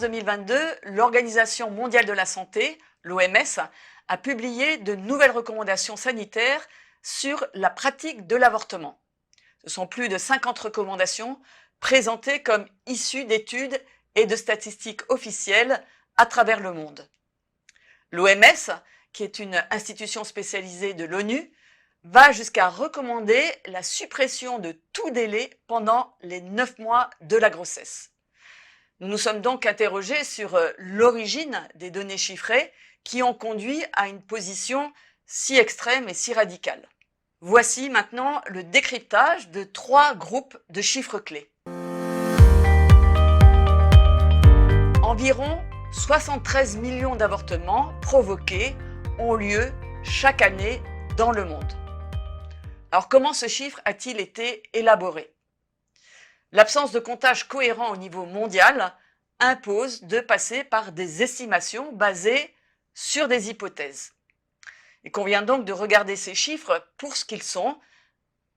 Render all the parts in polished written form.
2022, l'Organisation mondiale de la santé, l'OMS, a publié de nouvelles recommandations sanitaires sur la pratique de l'avortement. Ce sont plus de 50 recommandations présentées comme issues d'études et de statistiques officielles à travers le monde. L'OMS, qui est une institution spécialisée de l'ONU, va jusqu'à recommander la suppression de tout délai pendant les 9 mois de la grossesse. Nous nous sommes donc interrogés sur l'origine des données chiffrées qui ont conduit à une position si extrême et si radicale. Voici maintenant le décryptage de 3 groupes de chiffres clés. Environ 73 millions d'avortements provoqués ont lieu chaque année dans le monde. Alors comment ce chiffre a-t-il été élaboré ? L'absence de comptage cohérent au niveau mondial impose de passer par des estimations basées sur des hypothèses. Il convient donc de regarder ces chiffres pour ce qu'ils sont,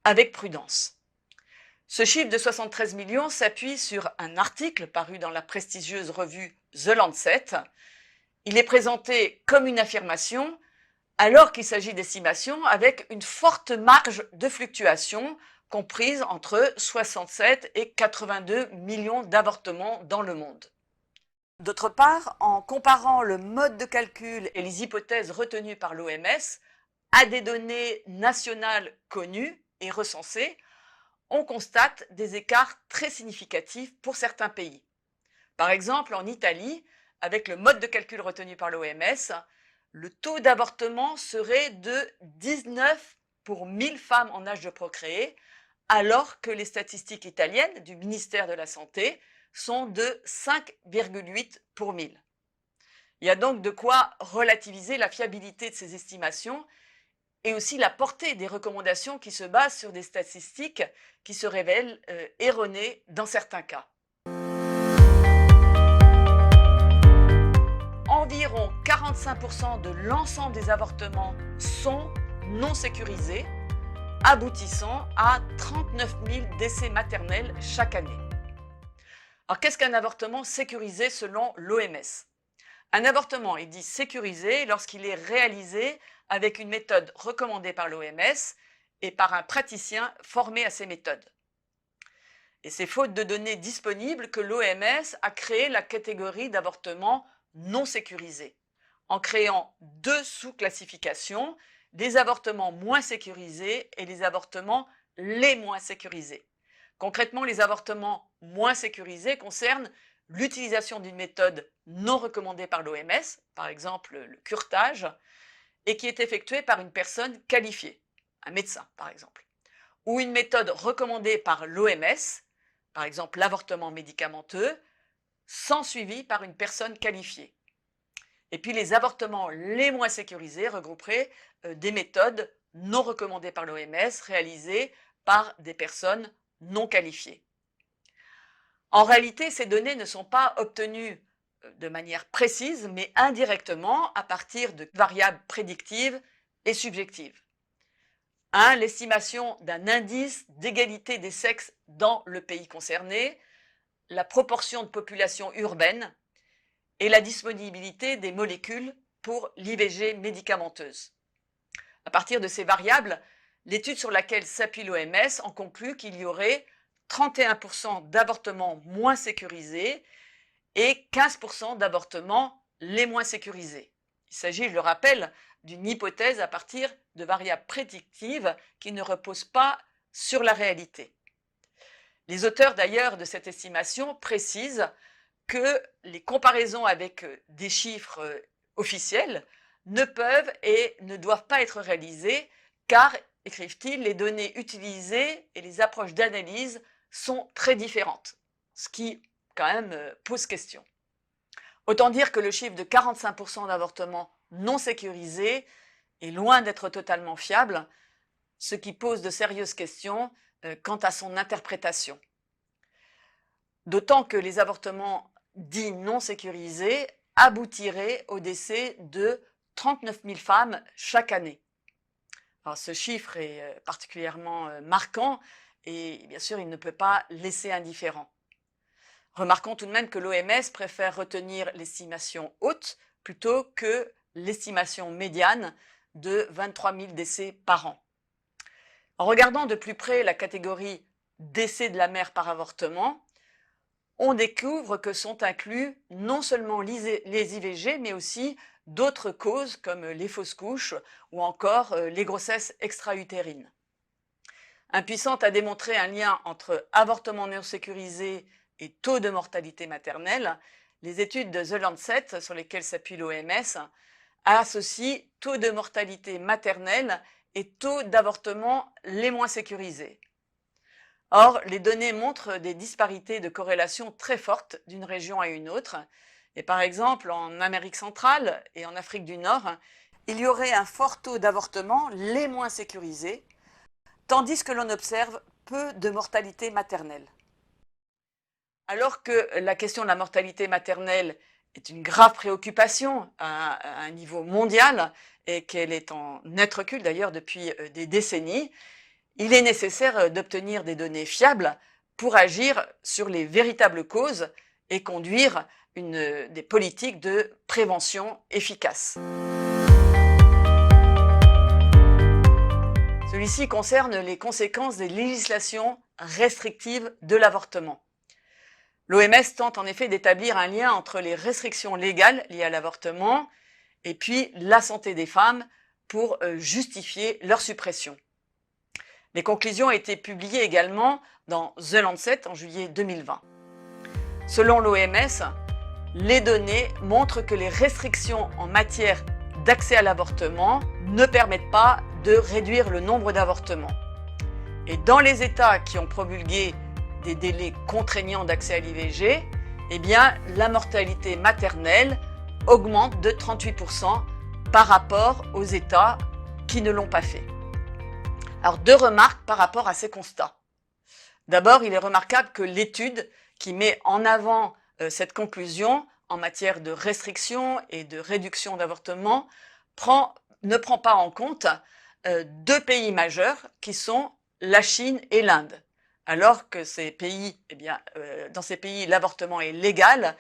avec prudence. Ce chiffre de 73 millions s'appuie sur un article paru dans la prestigieuse revue The Lancet. Il est présenté comme une affirmation, alors qu'il s'agit d'estimations avec une forte marge de fluctuation, comprise entre 67 et 82 millions d'avortements dans le monde. D'autre part, en comparant le mode de calcul et les hypothèses retenues par l'OMS à des données nationales connues et recensées, on constate des écarts très significatifs pour certains pays. Par exemple, en Italie, avec le mode de calcul retenu par l'OMS, le taux d'avortement serait de 19 pour 1000 femmes en âge de procréer, alors que les statistiques italiennes du ministère de la Santé sont de 5,8 pour 1000. Il y a donc de quoi relativiser la fiabilité de ces estimations et aussi la portée des recommandations qui se basent sur des statistiques qui se révèlent erronées dans certains cas. Environ 45% de l'ensemble des avortements sont non sécurisés, aboutissant à 39 000 décès maternels chaque année. Alors, qu'est-ce qu'un avortement sécurisé selon l'OMS ? Un avortement est dit sécurisé lorsqu'il est réalisé avec une méthode recommandée par l'OMS et par un praticien formé à ces méthodes. Et c'est faute de données disponibles que l'OMS a créé la catégorie d'avortements non sécurisés, en créant 2 sous-classifications, des avortements moins sécurisés et les avortements les moins sécurisés. Concrètement, les avortements moins sécurisés concernent l'utilisation d'une méthode non recommandée par l'OMS, par exemple le curetage, et qui est effectuée par une personne qualifiée, un médecin par exemple, ou une méthode recommandée par l'OMS, par exemple l'avortement médicamenteux, sans suivi par une personne qualifiée. Et puis les avortements les moins sécurisés regrouperaient des méthodes non recommandées par l'OMS, réalisées par des personnes non qualifiées. En réalité, ces données ne sont pas obtenues de manière précise, mais indirectement à partir de variables prédictives et subjectives. 1. L'estimation d'un indice d'égalité des sexes dans le pays concerné, la proportion de population urbaine et la disponibilité des molécules pour l'IVG médicamenteuse. À partir de ces variables, l'étude sur laquelle s'appuie l'OMS en conclut qu'il y aurait 31% d'avortements moins sécurisés et 15% d'avortements les moins sécurisés. Il s'agit, je le rappelle, d'une hypothèse à partir de variables prédictives qui ne reposent pas sur la réalité. Les auteurs d'ailleurs de cette estimation précisent que les comparaisons avec des chiffres officiels ne peuvent et ne doivent pas être réalisées car, écrivent-ils, les données utilisées et les approches d'analyse sont très différentes, ce qui, quand même, pose question. Autant dire que le chiffre de 45% d'avortements non sécurisés est loin d'être totalement fiable, ce qui pose de sérieuses questions quant à son interprétation. D'autant que les avortements dits non sécurisés aboutiraient au décès de 39 000 femmes chaque année. Alors, ce chiffre est particulièrement marquant et bien sûr il ne peut pas laisser indifférent. Remarquons tout de même que l'OMS préfère retenir l'estimation haute plutôt que l'estimation médiane de 23 000 décès par an. En regardant de plus près la catégorie décès de la mère par avortement, on découvre que sont inclus non seulement les IVG, mais aussi d'autres causes comme les fausses couches ou encore les grossesses extra-utérines. Impuissante à démontrer un lien entre avortement non sécurisé et taux de mortalité maternelle, les études de The Lancet, sur lesquelles s'appuie l'OMS, associent taux de mortalité maternelle et taux d'avortement les moins sécurisés. Or, les données montrent des disparités de corrélation très fortes d'une région à une autre. Et par exemple, en Amérique centrale et en Afrique du Nord, il y aurait un fort taux d'avortement les moins sécurisés, tandis que l'on observe peu de mortalité maternelle. Alors que la question de la mortalité maternelle est une grave préoccupation à un niveau mondial et qu'elle est en net recul d'ailleurs depuis des décennies, il est nécessaire d'obtenir des données fiables pour agir sur les véritables causes et conduire des politiques de prévention efficaces. Celui-ci concerne les conséquences des législations restrictives de l'avortement. L'OMS tente en effet d'établir un lien entre les restrictions légales liées à l'avortement et puis la santé des femmes pour justifier leur suppression. Les conclusions ont été publiées également dans The Lancet en juillet 2020. Selon l'OMS, les données montrent que les restrictions en matière d'accès à l'avortement ne permettent pas de réduire le nombre d'avortements. Et dans les États qui ont promulgué des délais contraignants d'accès à l'IVG, eh bien, la mortalité maternelle augmente de 38% par rapport aux États qui ne l'ont pas fait. Alors, deux remarques par rapport à ces constats. D'abord, il est remarquable que l'étude qui met en avant cette conclusion en matière de restriction et de réduction d'avortement ne prend pas en compte deux pays majeurs qui sont la Chine et l'Inde. Alors que ces pays, dans ces pays, l'avortement est légal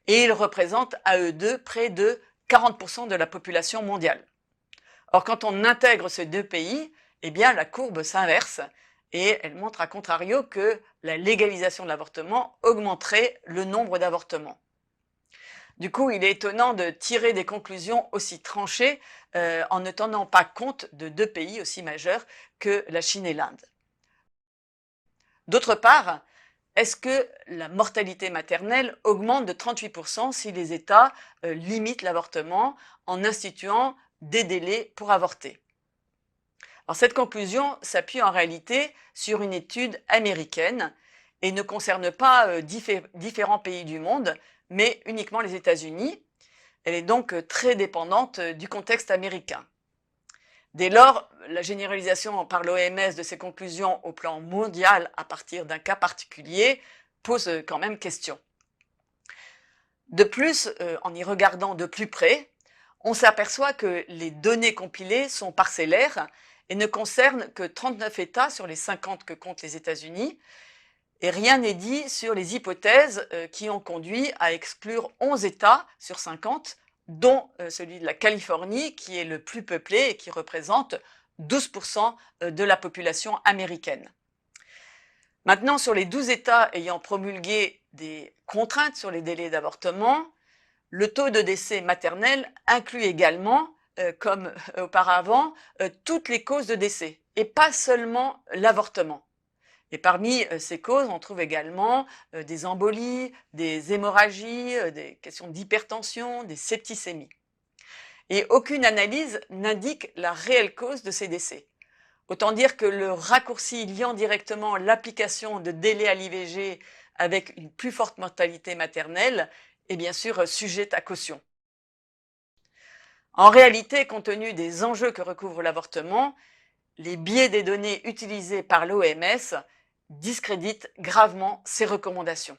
et ils représentent à eux deux près de 40% de la population mondiale. Or, quand on intègre ces deux pays, eh bien, la courbe s'inverse et elle montre à contrario que la légalisation de l'avortement augmenterait le nombre d'avortements. Du coup, il est étonnant de tirer des conclusions aussi tranchées en ne tenant pas compte de deux pays aussi majeurs que la Chine et l'Inde. D'autre part, est-ce que la mortalité maternelle augmente de 38% si les États limitent l'avortement en instituant des délais pour avorter? Alors, cette conclusion s'appuie en réalité sur une étude américaine et ne concerne pas différents pays du monde, mais uniquement les États-Unis. Elle est donc très dépendante du contexte américain. Dès lors, la généralisation par l'OMS de ces conclusions au plan mondial à partir d'un cas particulier pose quand même question. De plus, en y regardant de plus près, on s'aperçoit que les données compilées sont parcellaires et ne concernent que 39 États sur les 50 que comptent les États-Unis, et rien n'est dit sur les hypothèses qui ont conduit à exclure 11 États sur 50, dont celui de la Californie, qui est le plus peuplé et qui représente 12% de la population américaine. Maintenant, sur les 12 États ayant promulgué des contraintes sur les délais d'avortement, le taux de décès maternel inclut également, comme auparavant, toutes les causes de décès, et pas seulement l'avortement. Et parmi ces causes, on trouve également des embolies, des hémorragies, des questions d'hypertension, des septicémies. Et aucune analyse n'indique la réelle cause de ces décès. Autant dire que le raccourci liant directement l'application de délais à l'IVG avec une plus forte mortalité maternelle est bien sûr sujette à caution. En réalité, compte tenu des enjeux que recouvre l'avortement, les biais des données utilisés par l'OMS discréditent gravement ces recommandations.